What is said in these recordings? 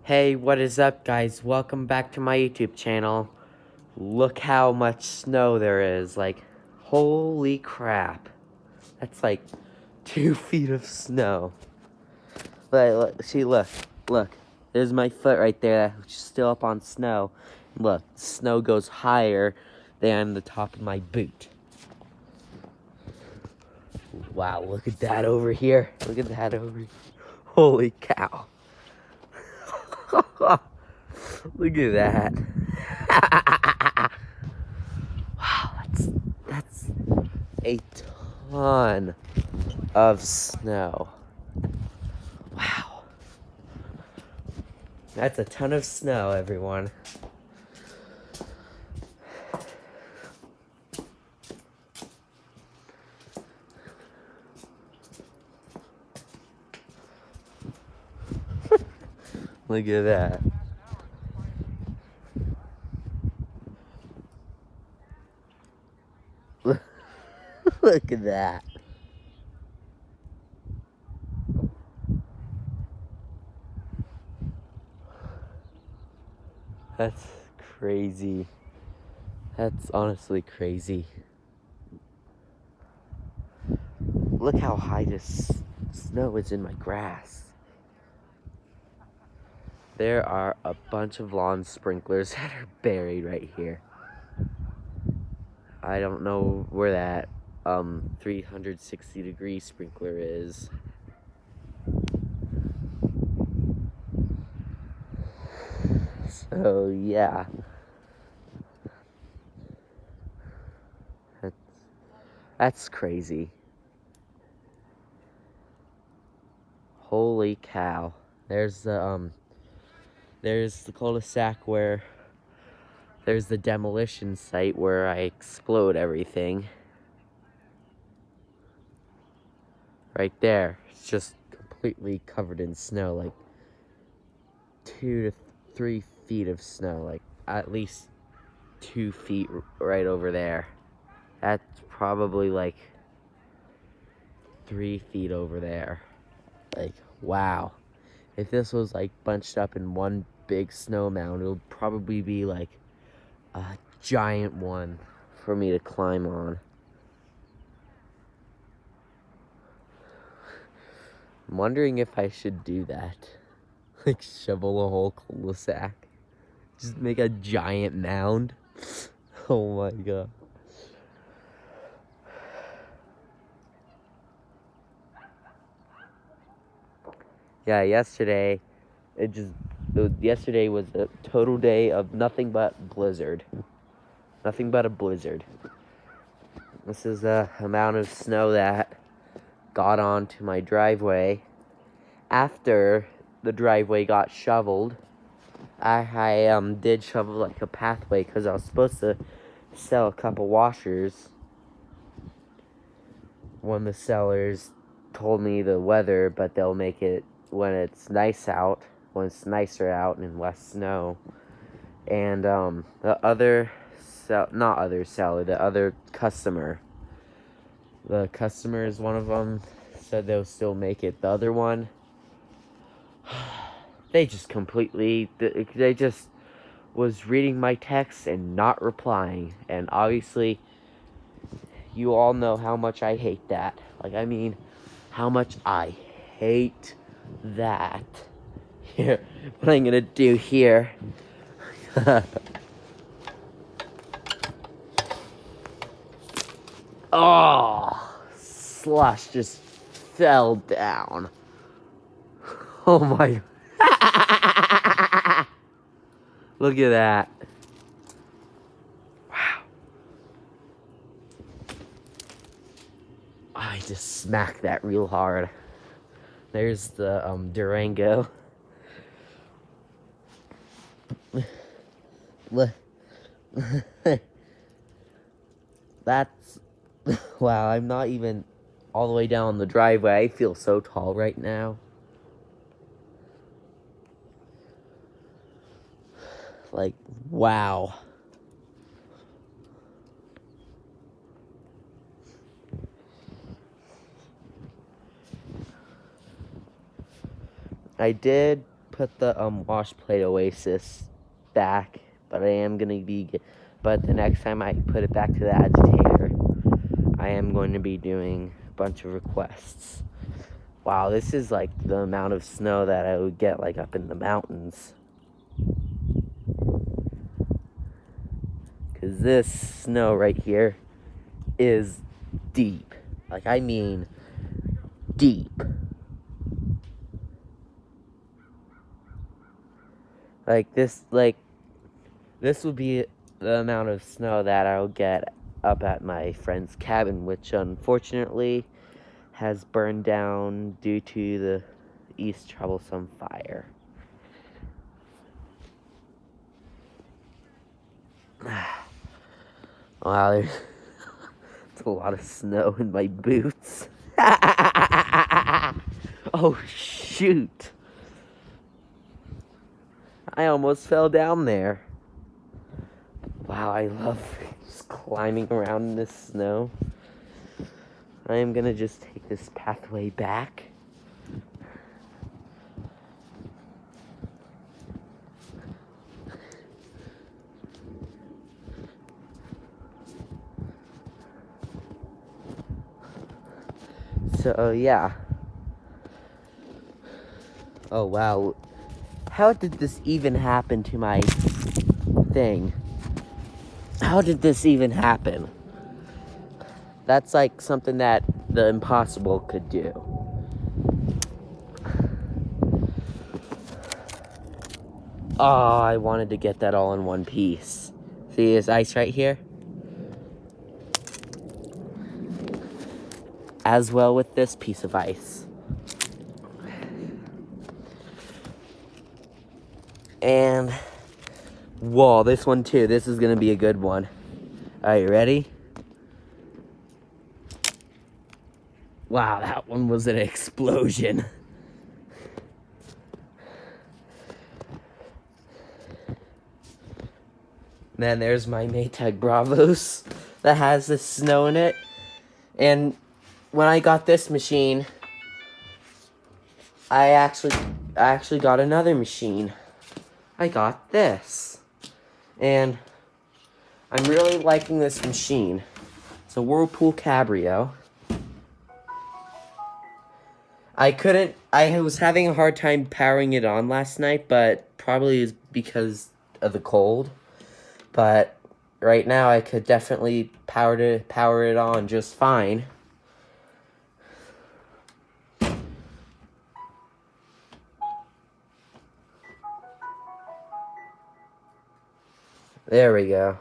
Hey, what is up, guys? Welcome back to my YouTube channel. Look how much snow there is. Like, holy crap. That's like 2 feet of snow. Look. There's my foot right there, which is still up on snow. Look, snow goes higher than the top of my boot. Wow, look at that over here. Look at that over here. Holy cow. Look at that. Wow, that's a ton of snow. Wow. That's a ton of snow, everyone. Look at that. Look at that. That's crazy. That's honestly crazy. Look how high this snow is in my grass. There are a bunch of lawn sprinklers that are buried right here. I don't know where that 360-degree sprinkler is. So yeah. That's crazy. Holy cow. There's the cul-de-sac where there's the demolition site where I explode everything. Right there. It's just completely covered in snow, like 2 to 3 feet of snow, like at least 2 feet right over there. That's probably like 3 feet over there. Like, wow. If this was like bunched up in one big snow mound, it would probably be like a giant one for me to climb on. I'm wondering if I should do that. Like, shovel a whole cul-de-sac. Just make a giant mound. Oh my god. Yeah, yesterday yesterday was a total day of nothing but blizzard. Nothing but a blizzard. This is the amount of snow that got onto my driveway. After the driveway got shoveled, I did shovel like a pathway because I was supposed to sell a couple washers. One of the sellers told me the weather, but they'll make it when it's nice out, when it's nicer out and less snow. And the other customer, the customers, one of them said they'll still make it. The other one, they just was reading my text and not replying. And obviously, you all know how much I hate that. Like, I mean, how much I hate that. Here, what I'm gonna do here. Oh, slush just fell down. Oh my. Look at that. Wow. I just smacked that real hard. There's the Durango. That's wow, I'm not even all the way down the driveway. I feel so tall right now. Like, wow. I did put the wash plate Oasis back, but but the next time I put it back to the agitator, I am going to be doing a bunch of requests. Wow, this is like the amount of snow that I would get like up in the mountains. Because this snow right here is deep. Like, I mean deep. This would be the amount of snow that I'll get up at my friend's cabin, which unfortunately has burned down due to the East Troublesome fire. Wow, there's a lot of snow in my boots. Oh, shoot. I almost fell down there. Wow, I love just climbing around in this snow. I am gonna just take this pathway back. So, yeah. Oh, wow. How did this even happen to my thing? How did this even happen? That's like something that the impossible could do. Oh, I wanted to get that all in one piece. See this ice right here? As well with this piece of ice. And, whoa, this one too. This is gonna be a good one. Are you ready? Wow, that one was an explosion. Then there's my Maytag Bravos that has this snow in it. And when I got this machine, I actually got another machine. I got this. And I'm really liking this machine. It's a Whirlpool Cabrio. I was having a hard time powering it on last night, but probably is because of the cold. But right now I could definitely power it on just fine. There we go.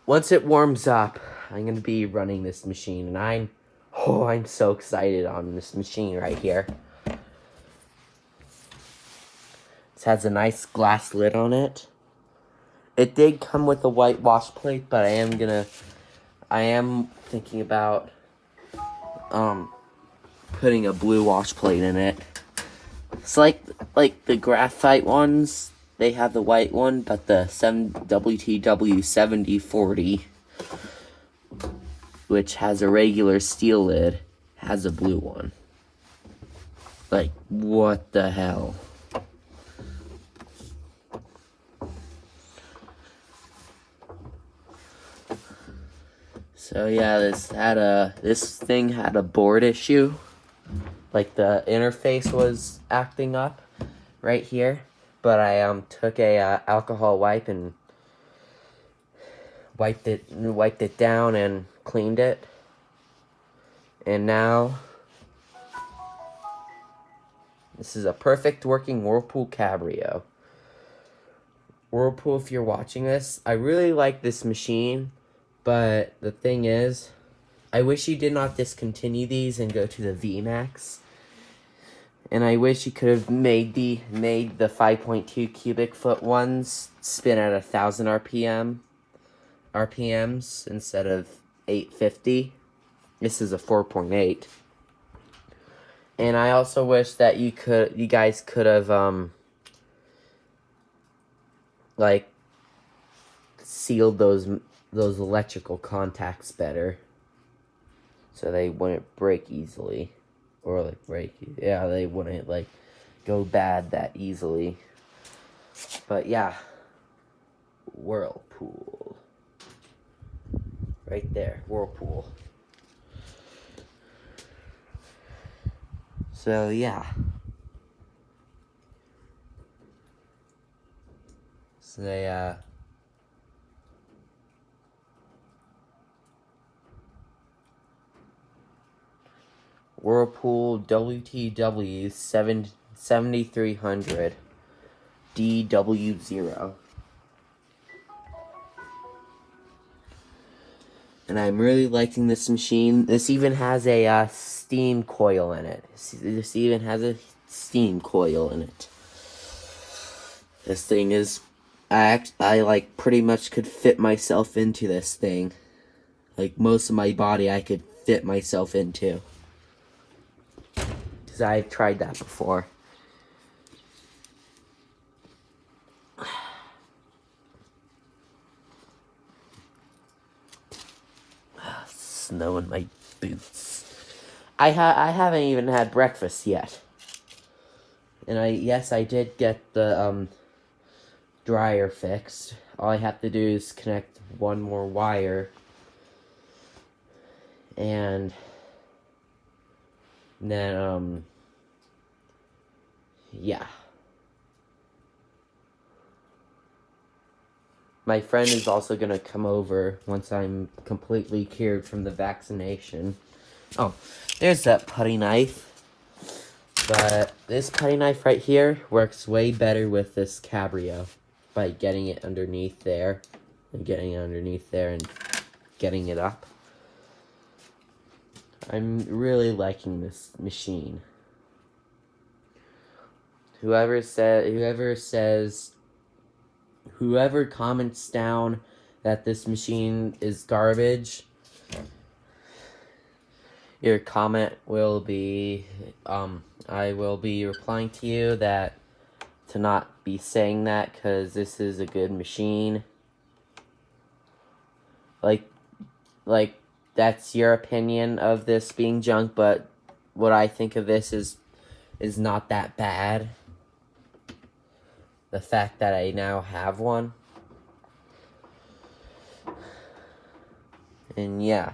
Once it warms up, I'm going to be running this machine, and I'm so excited on this machine right here. This has a nice glass lid on it. It did come with a white wash plate, but I am thinking about putting a blue wash plate in it. It's like the graphite ones. They have the white one, but the WTW 7040, which has a regular steel lid, has a blue one. Like, what the hell? So yeah, this thing had a board issue. Like, the interface was acting up right here. But I took a alcohol wipe and wiped it down and cleaned it. And now this is a perfect working Whirlpool Cabrio. Whirlpool, if you're watching this, I really like this machine, but the thing is, I wish you did not discontinue these and go to the VMAX. And I wish you could have made the 5.2 cubic foot ones spin at 1,000 RPMs instead of 850. This is a 4.8. And I also wish that you guys could have like sealed those electrical contacts better, so they wouldn't break easily. Or, like, they wouldn't, like, go bad that easily. But yeah, Whirlpool. Right there, Whirlpool. So yeah. So they Whirlpool WTW 7300 DW0. And I'm really liking this machine. This even has a steam coil in it. This even has a steam coil in it. This thing is, I like pretty much could fit myself into this thing. Like most of my body I could fit myself into. Because I've tried that before. Snow in my boots. I haven't even had breakfast yet. And I did get the dryer fixed. All I have to do is connect one more wire. And then yeah. My friend is also gonna come over once I'm completely cured from the vaccination. Oh, there's that putty knife. But this putty knife right here works way better with this Cabrio. By getting it underneath there. And getting it underneath there and getting it up. I'm really liking this machine. Whoever comments down that this machine is garbage, your comment will be, I will be replying to you that to not be saying that because this is a good machine. Like that's your opinion of this being junk, but what I think of this is not that bad. The fact that I now have one. And yeah,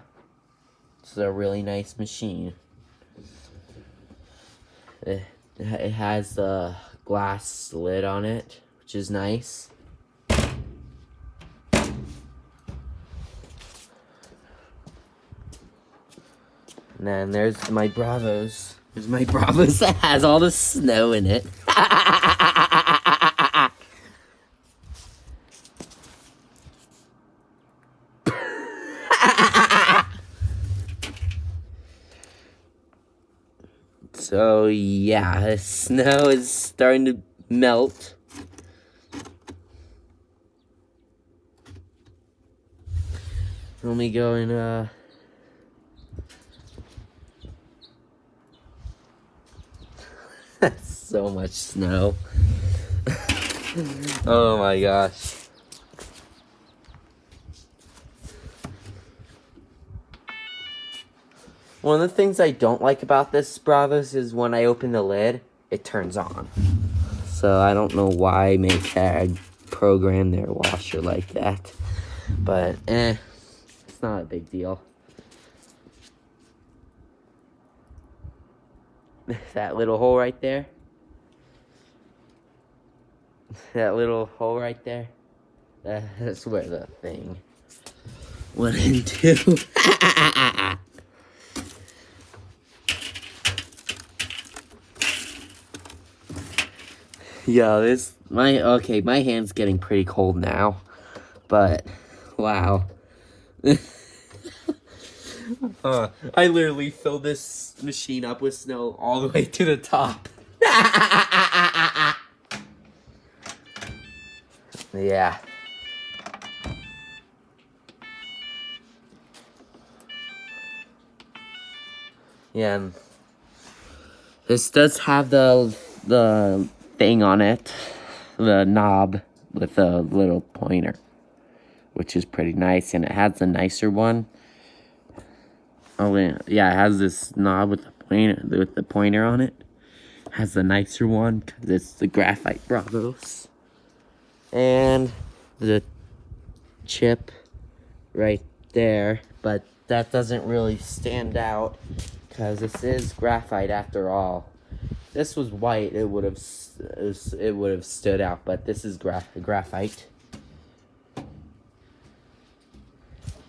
it's a really nice machine. It has a glass lid on it, which is nice. And then there's my Bravos. There's my Bravos that has all the snow in it. So yeah, the snow is starting to melt. Let me go and that's so much snow. Oh my gosh. One of the things I don't like about this Bravos is when I open the lid, it turns on. So I don't know why Maytag programmed their washer like that. But it's not a big deal. That little hole right there. That little hole right there. That's where the thing went into. Yeah, my hand's getting pretty cold now. But wow. I literally filled this machine up with snow all the way to the top. Yeah. Yeah. And this does have the thing on it, the knob with a little pointer, which is pretty nice, and it has a nicer one. Oh yeah, it has this knob with the pointer on it, has the nicer one because it's the graphite Bravos. And the chip right there, but that doesn't really stand out because this is graphite after all. If this was white, it would have stood out, but this is graphite.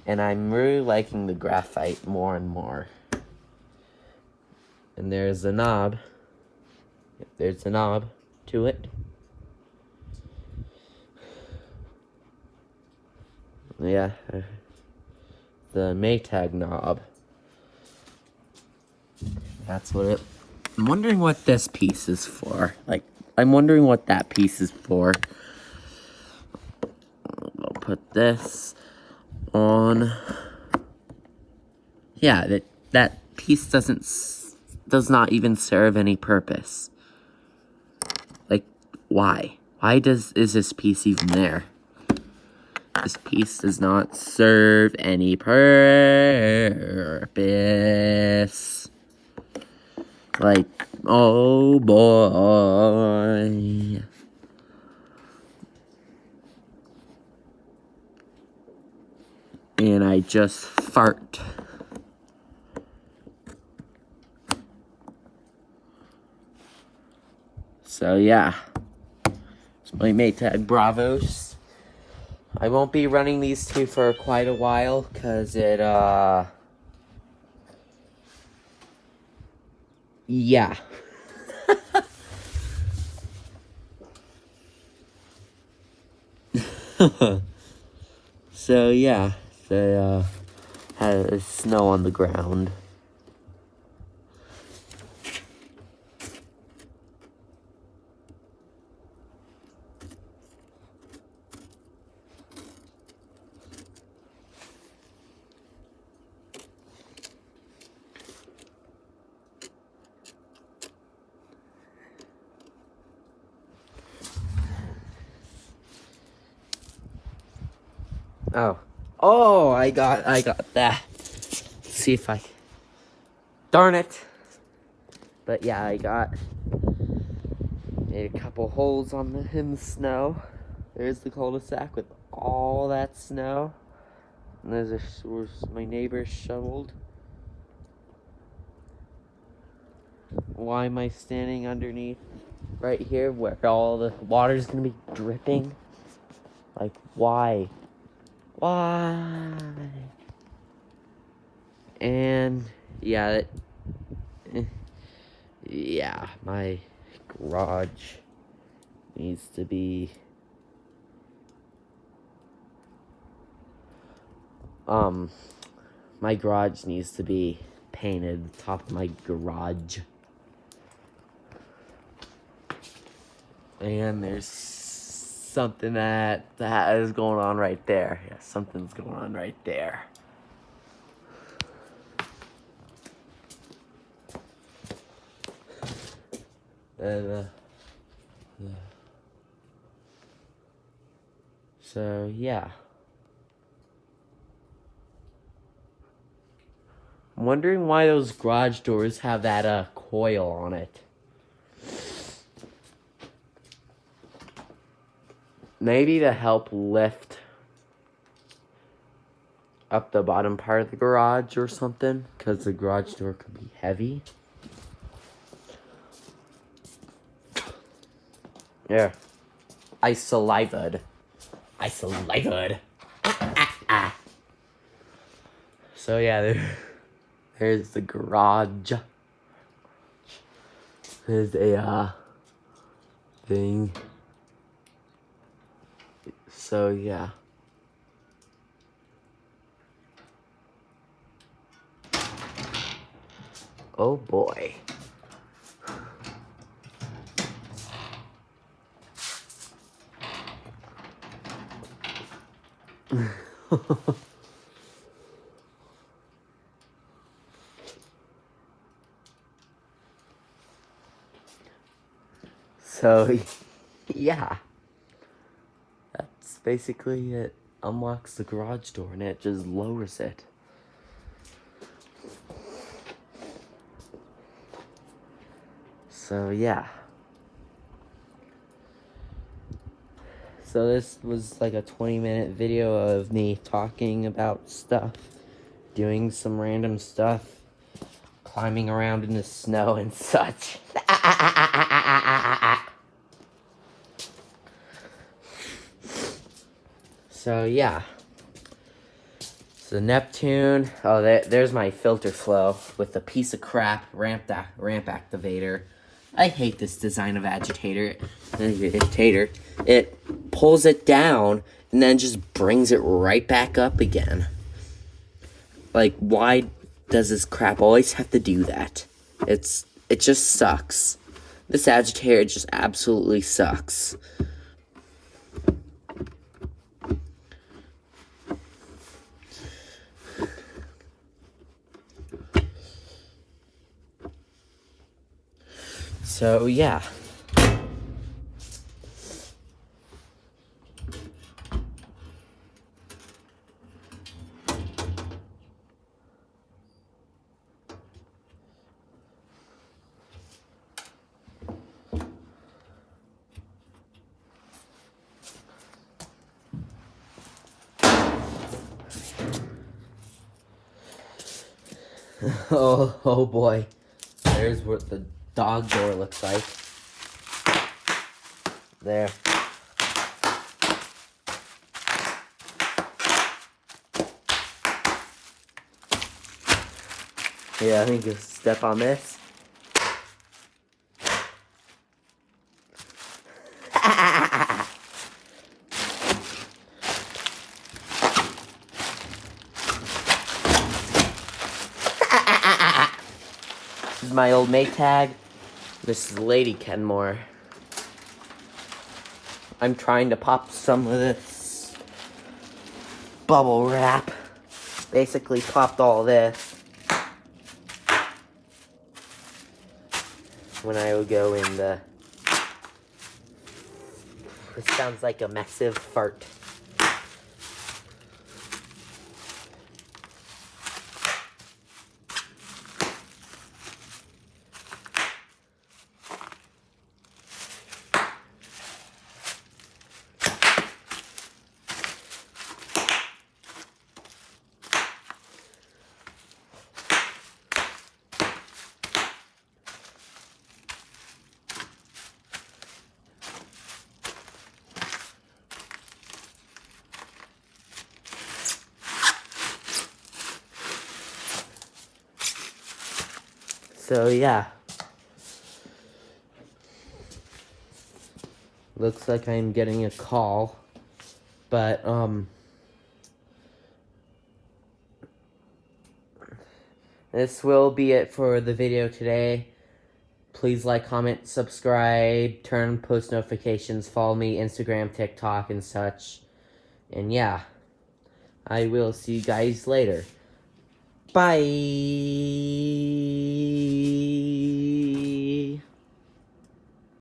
And I'm really liking the graphite more and more. And there's a knob. There's a knob to it. Yeah, the Maytag knob. That's what it... I'm wondering what this piece is for. Like, I'm wondering what that piece is for. I'll put this on. Yeah, that piece does not even serve any purpose. Like, why? Why is this piece even there? This piece does not serve any purpose. Like, oh boy. And I just fart. So yeah, it's my Maytag Bravos. I won't be running these two for quite a while, cause it, yeah. So yeah, they, had snow on the ground. Oh, I got that. Let's see if I, darn it. But yeah, I made a couple holes in the snow. There's the cul-de-sac with all that snow. And there's where my neighbor shoveled. Why am I standing underneath right here where all the water's gonna be dripping? Like, why? Why? And yeah, yeah, my garage needs to be my garage needs to be painted, the top of my garage. And there's something that is going on right there. Yeah, something's going on right there. And, so, yeah. I'm wondering why those garage doors have that, coil on it. Maybe to help lift up the bottom part of the garage or something, because the garage door could be heavy. Yeah. I salivated. So yeah, there's the garage. There's a thing. So yeah. Oh boy. So, yeah. That's basically it. Unlocks the garage door and it just lowers it. So yeah. So this was like a 20-minute video of me talking about stuff, doing some random stuff, climbing around in the snow and such. So yeah. So Neptune, oh there's my filter flow with a piece of crap ramp activator. I hate this design of agitator. It pulls it down and then just brings it right back up again. Like, why does this crap always have to do that? It just sucks. This agitator just absolutely sucks. So yeah. Oh boy. There's what the dog door looks like. There. Yeah, I think you step on this. This is my old Maytag. This is Lady Kenmore. I'm trying to pop some of this bubble wrap. Basically popped all this when I would go in the... This sounds like a massive fart. So yeah. Looks like I'm getting a call. But this will be it for the video today. Please like, comment, subscribe, turn on post notifications, follow me Instagram, TikTok, and such. And yeah, I will see you guys later. Bye.